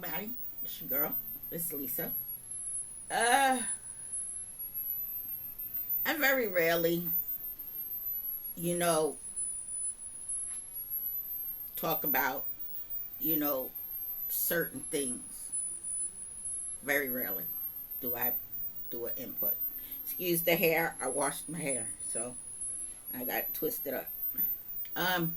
everybody. It's your girl. It's Lisa. Uh, I very rarely, you know, talk about, you know, certain things. Very rarely do I do an input. Excuse the hair. I washed my hair, so I got it twisted up. Um,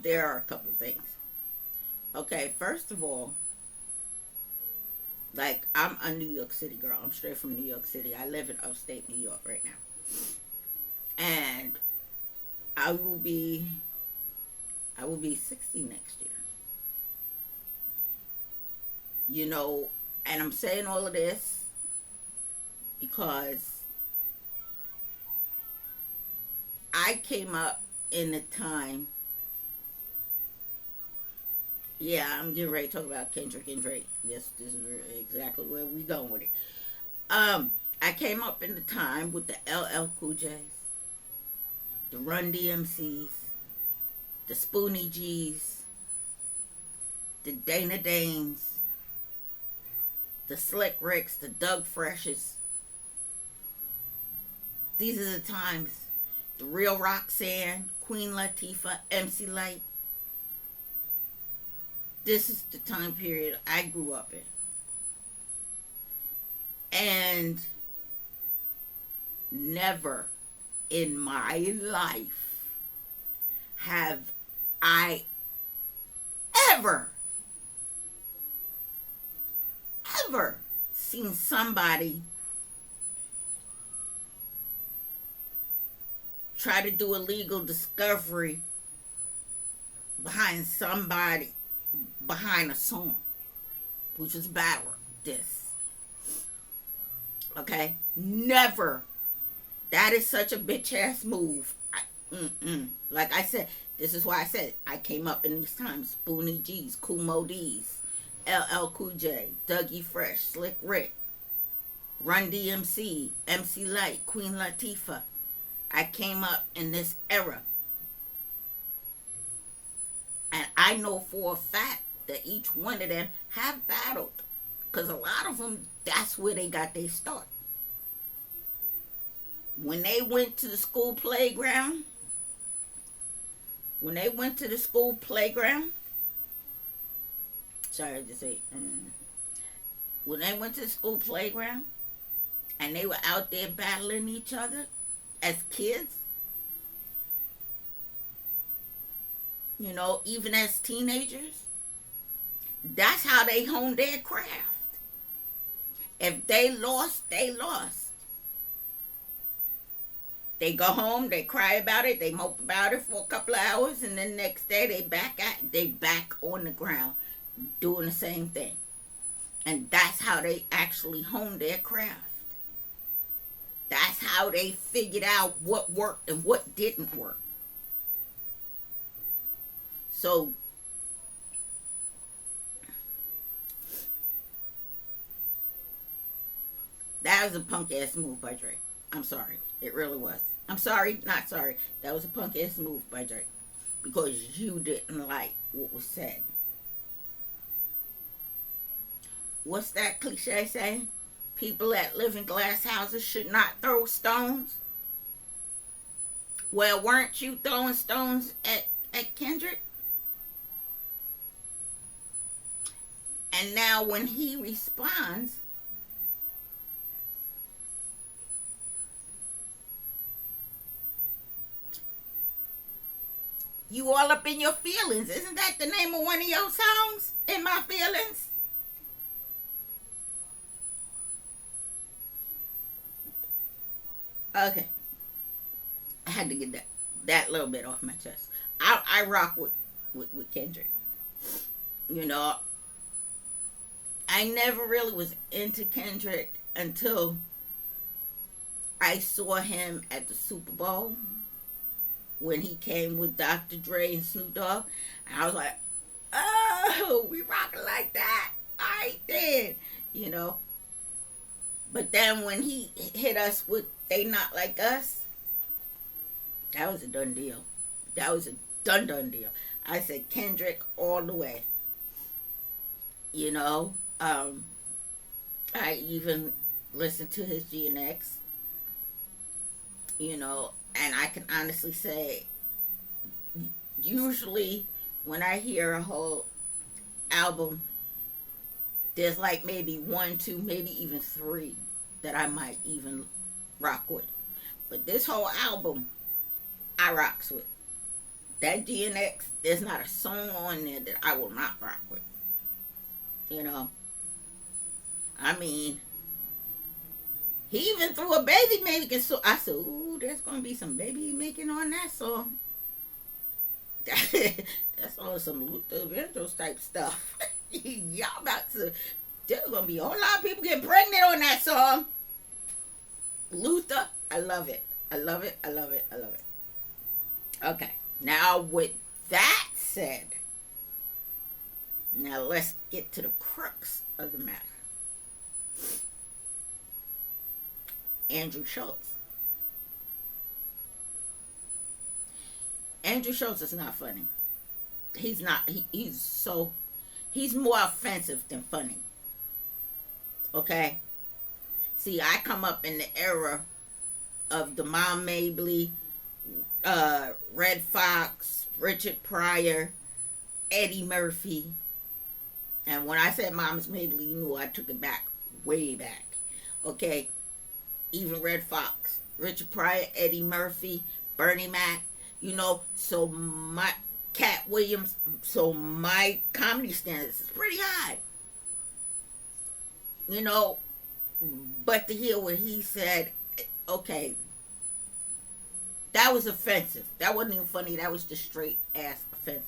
there are a couple of things. Okay, first of all, like I'm a New York City girl. I'm straight from New York City. I live in upstate New York right now, and I will be I will be 60 next year. And I'm saying all of this because I came up in a time. Yeah, I'm getting ready to talk about Kendrick and Drake. This is exactly where we going with it. I came up in the time with the LL Cool J's, the Run DMCs, the Spoonie G's, the Dana Danes, the Slick Ricks, the Doug Freshes. These are the times. The Real Roxanne, Queen Latifah, MC Light. This is the time period I grew up in. And never in my life have I ever, ever seen somebody try to do a legal discovery behind somebody, behind a song, which is battle this. Okay? Never. That is such a bitch ass move. Like I said, this is why I said I came up in these times. Spoonie G's, Cool Mo D's, LL Cool J, Dougie Fresh, Slick Rick, Run DMC, MC Light, Queen Latifah. I came up in this era. And I know for a fact that each one of them have battled. Because a lot of them, that's where they got their start. When they went to the school playground, sorry, I just say, when they went to the school playground and they were out there battling each other as kids, even as teenagers, that's how they honed their craft. If they lost, they lost. They go home, they cry about it, they mope about it for a couple of hours, and then next day they back on the ground doing the same thing. And that's how they actually honed their craft. That's how they figured out what worked and what didn't work. So that was a punk ass move by Drake. I'm sorry. It really was. I'm sorry, not sorry. That was a punk ass move by Drake. Because you didn't like what was said. What's that cliche saying? People that live in glass houses should not throw stones. Well, weren't you throwing stones at Kendrick? And now when he responds, you all up in your feelings. Isn't that the name of one of your songs? In My Feelings? Okay. I had to get that little bit off my chest. I rock with Kendrick. You know, I never really was into Kendrick until I saw him at the Super Bowl when he came with Dr. Dre and Snoop Dogg. And I was like, oh, we rocking like that. I did, But then when he hit us with They Not Like Us, that was a done deal. That was Done done deal. I said Kendrick all the way. You know, I even listened to his GNX. You know, and I can honestly say, usually when I hear a whole album, there's like maybe one, two, maybe even three that I might even rock with. But this whole album, I rocks with. That GNX, there's not a song on there that I will not rock with. You know, I mean, he even threw a baby making. So I said, "Ooh, there's gonna be some baby making on that song." That's on some Luther Vandross type stuff. Y'all about to. There's gonna be a whole lot of people getting pregnant on that song. Luther, I love it. I love it. I love it. I love it. Okay. Now, with that said, now let's get to the crux of the matter. Andrew Schulz. Andrew Schulz is not funny. He's not. He's so. He's more offensive than funny. Okay? See, I come up in the era of the Mom Mabley, Red Fox, Richard Pryor, Eddie Murphy. And when I said Mom's Mabley, you knew I took it back, way back. Okay? Even Red Fox, Richard Pryor, Eddie Murphy, Bernie Mac. You know, so my Cat Williams, so my comedy standards is pretty high. You know, but to hear what he said, okay, that was offensive. That wasn't even funny. That was just straight ass offensive.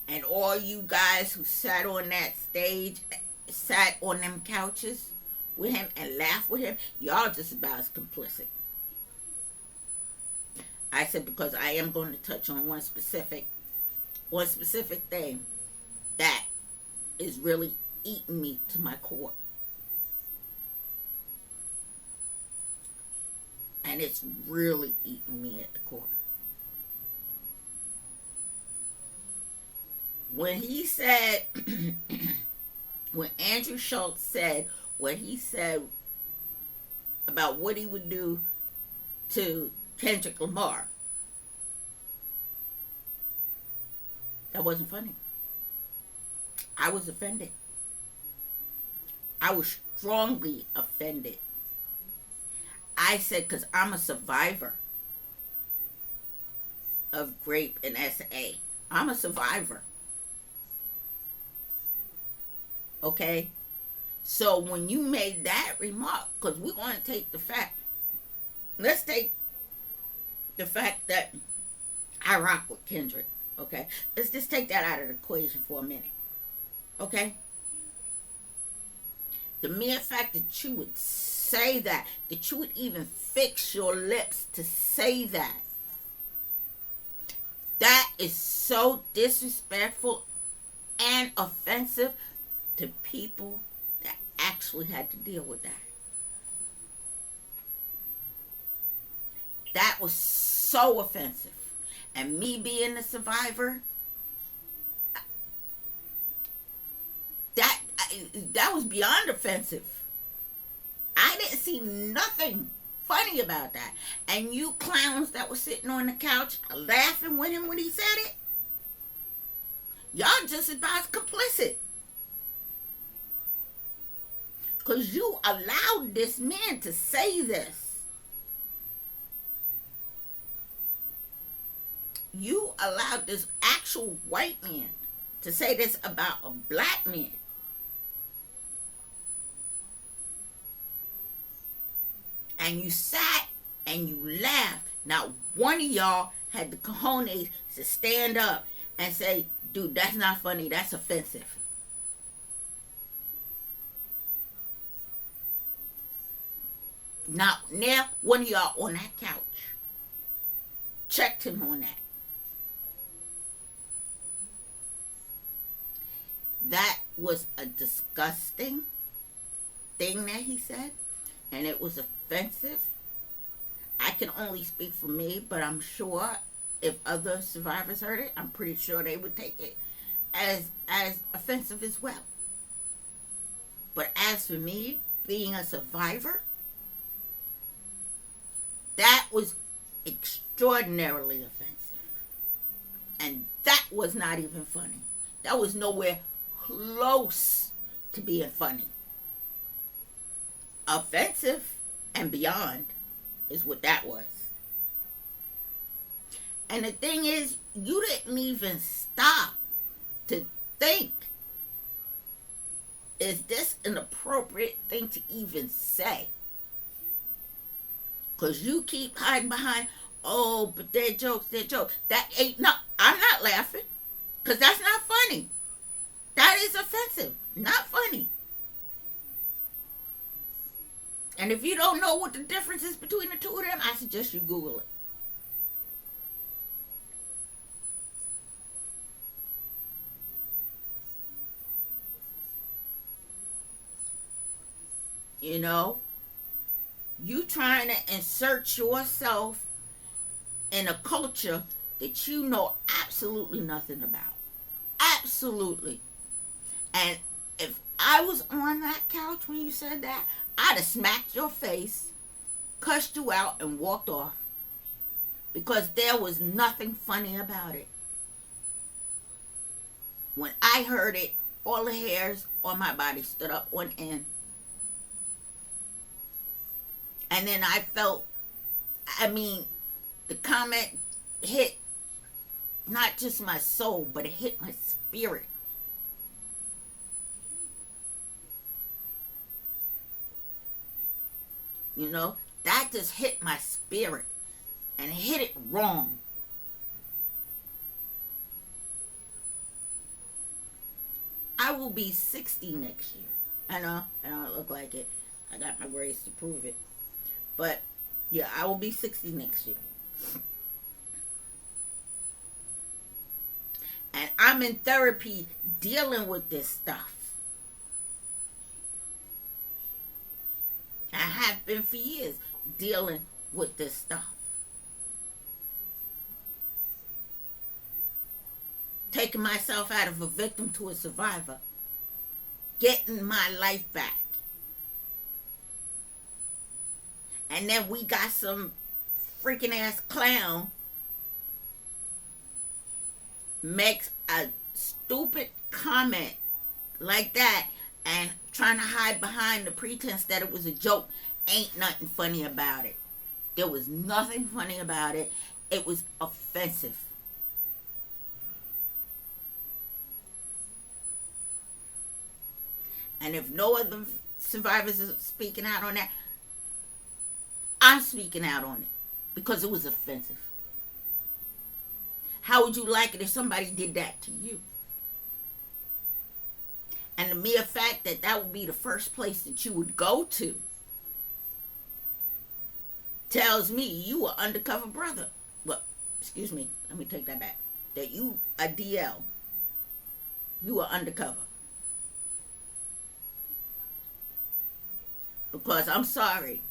And all you guys who sat on that stage, sat on them couches with him and laughed with him, y'all just about as complicit. I said because I am going to touch on one specific thing that is really eating me to my core. And it's really eating me at the core. When he said, when Andrew Schulz said what he said about what he would do to Kendrick Lamar, that wasn't funny. I was offended. I was strongly offended. I said, because I'm a survivor of grape and SA. I'm a survivor. Okay? So when you made that remark, because we're going to take the fact, let's take the fact that I rock with Kendrick. Okay? Let's just take that out of the equation for a minute. Okay? The mere fact that you would say that you would even fix your lips to say that is so disrespectful and offensive to people that actually had to deal with that. That was so offensive. And me being a survivor, that was beyond offensive. I didn't see nothing funny about that. And you clowns that were sitting on the couch laughing with him when he said it, y'all just about complicit. Because you allowed this man to say this. You allowed this actual white man to say this about a black man. And you sat and you laughed. Not one of y'all had the cojones to stand up and say, dude, that's not funny, that's offensive. Not now one of y'all on that couch checked him on that. That was a disgusting thing that he said, and it was offensive. I can only speak for me, but I'm sure if other survivors heard it, I'm pretty sure they would take it as offensive as well. But as for me, being a survivor, that was extraordinarily offensive. And that was not even funny. That was nowhere close to being funny. Offensive and beyond is what that was. And the thing is, you didn't even stop to think, is this an appropriate thing to even say? Because you keep hiding behind, oh, but they're jokes, they're jokes. That ain't, no, I'm not laughing. Because that's not funny. That is offensive, not funny. And if you don't know what the difference is between the two of them, I suggest you Google it. You know, you trying to insert yourself in a culture that you know absolutely nothing about. Absolutely. And if I was on that couch when you said that, I'd have smacked your face, cussed you out, and walked off. Because there was nothing funny about it. When I heard it, all the hairs on my body stood up on end. And then I felt, the comment hit not just my soul, but it hit my spirit. You know, that just hit my spirit. And it hit it wrong. I will be 60 next year. I know, I don't look like it. I got my grades to prove it. But, yeah, I will be 60 next year. And I'm in therapy dealing with this stuff. I have been for years dealing with this stuff. Taking myself out of a victim to a survivor. Getting my life back. And then we got some freaking ass clown makes a stupid comment like that and trying to hide behind the pretense that it was a joke. Ain't nothing funny about it. There was nothing funny about it. It was offensive. And if no other survivors are speaking out on that, I'm speaking out on it because it was offensive. How would you like it if somebody did that to you? And the mere fact that that would be the first place that you would go to tells me you are undercover brother. Well, excuse me, let me take that back. That you a DL. You are undercover. Because I'm sorry,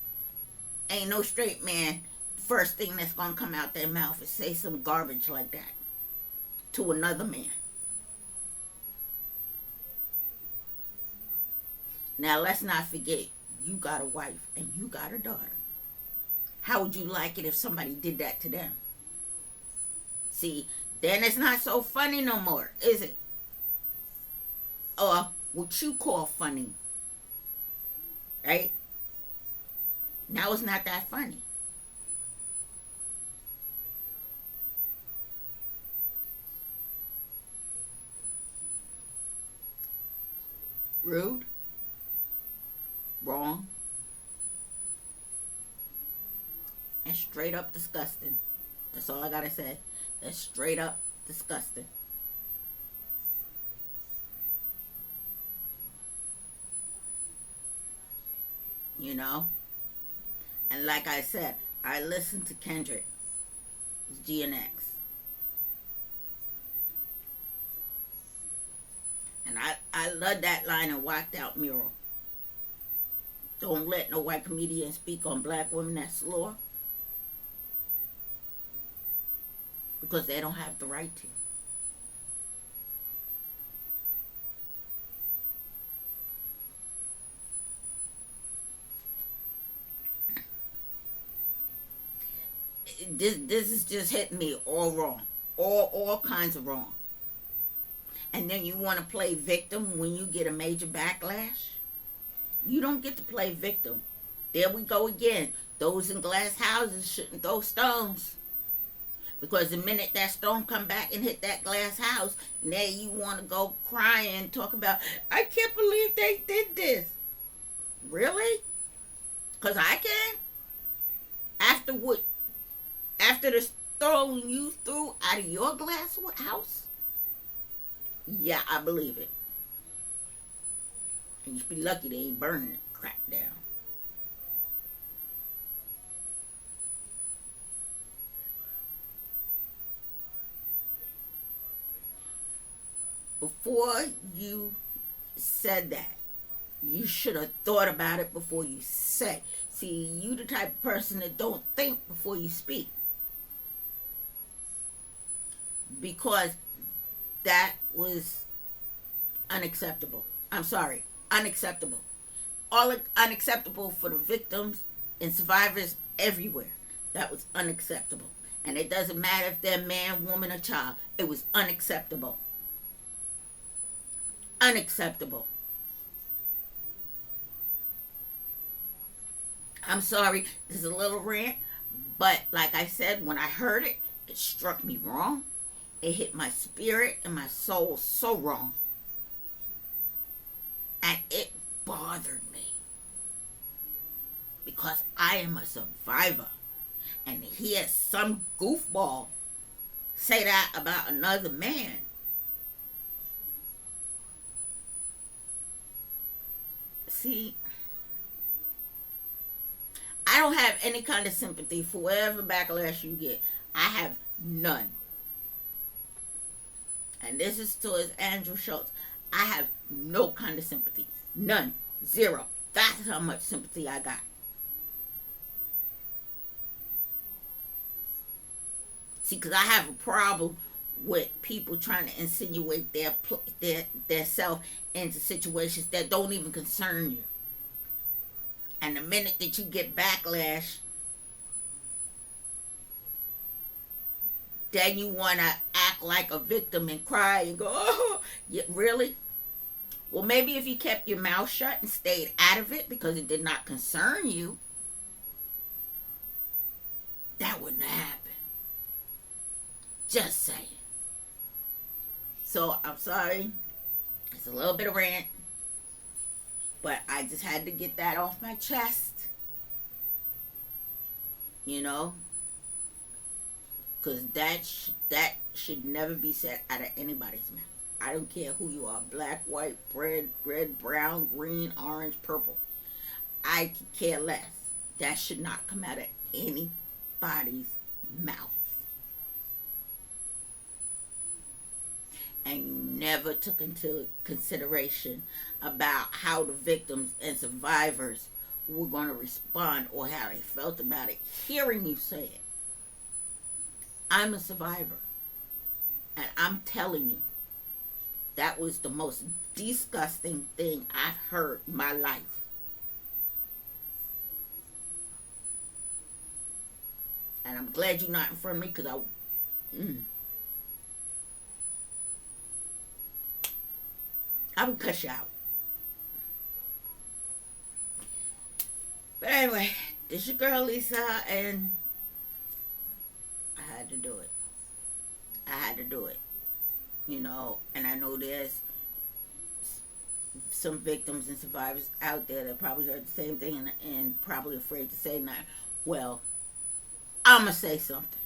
ain't no straight man first thing that's gonna come out their mouth is say some garbage like that to another man. Now let's not forget, you got a wife and you got a daughter. How would you like it if somebody did that to them? See, then it's not so funny no more, is it? Or what you call funny. Right? Now it's not that funny. Rude. Wrong. And straight up disgusting. That's all I gotta say. That's straight up disgusting. You know? And like I said, I listened to Kendrick. It's GNX. And I love that line in Whacked Out Mural. Don't let no white comedian speak on black women, that's law. because they don't have the right to. This is just hitting me all wrong, all kinds of wrong. And then you want to play victim when you get a major backlash. You don't get to play victim. There we go again. Those in glass houses shouldn't throw stones. Because the minute that stone come back and hit that glass house, now you want to go crying, talk about, I can't believe they did this. Really? Because I can. After what? After the stone you threw out of your glass house? Yeah, I believe it. And you should be lucky they ain't burning it crap down. Before you said that, you should have thought about it before you say. See, you the type of person that don't think before you speak. Because that was unacceptable. I'm sorry, unacceptable. All unacceptable for the victims and survivors everywhere. That was unacceptable. And it doesn't matter if they're man, woman, or child. It was unacceptable. Unacceptable. I'm sorry, this is a little rant, but like I said, when I heard it, it struck me wrong. It hit my spirit and my soul so wrong. And it bothered me. Because I am a survivor. And to hear some goofball say that about another man. See, I don't have any kind of sympathy for whatever backlash you get. I have none. And this is towards Andrew Schulz. I have no kind of sympathy. None. Zero. That's how much sympathy I got. See, because I have a problem with people trying to insinuate their self into situations that don't even concern you. And the minute that you get backlash, then you want to act like a victim and cry and go, oh, yeah, really? Well, maybe if you kept your mouth shut and stayed out of it because it did not concern you, that wouldn't happen. Just saying. So, I'm sorry. It's a little bit of rant. But I just had to get that off my chest. You know? Because that should never be said out of anybody's mouth. I don't care who you are. Black, white, red, brown, green, orange, purple. I could care less. That should not come out of anybody's mouth. And you never took into consideration about how the victims and survivors were going to respond or how they felt about it. Hearing you say it. I'm a survivor. And I'm telling you, that was the most disgusting thing I've heard in my life. And I'm glad you're not in front of me because I would cuss you out. But anyway, this your girl Lisa, and I had to do it. I had to do it. You know, and I know there's some victims and survivors out there that probably heard the same thing and probably afraid to say nothing. Well, I'm going to say something.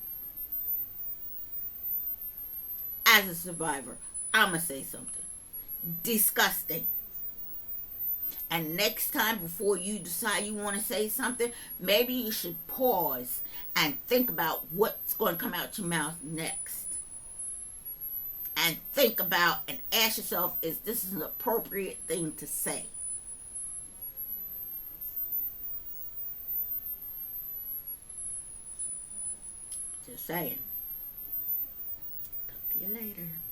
As a survivor, I'm going to say something. Disgusting. And next time before you decide you want to say something, maybe you should pause and think about what's going to come out your mouth next. And think about and ask yourself, is this an appropriate thing to say? Just saying. you later.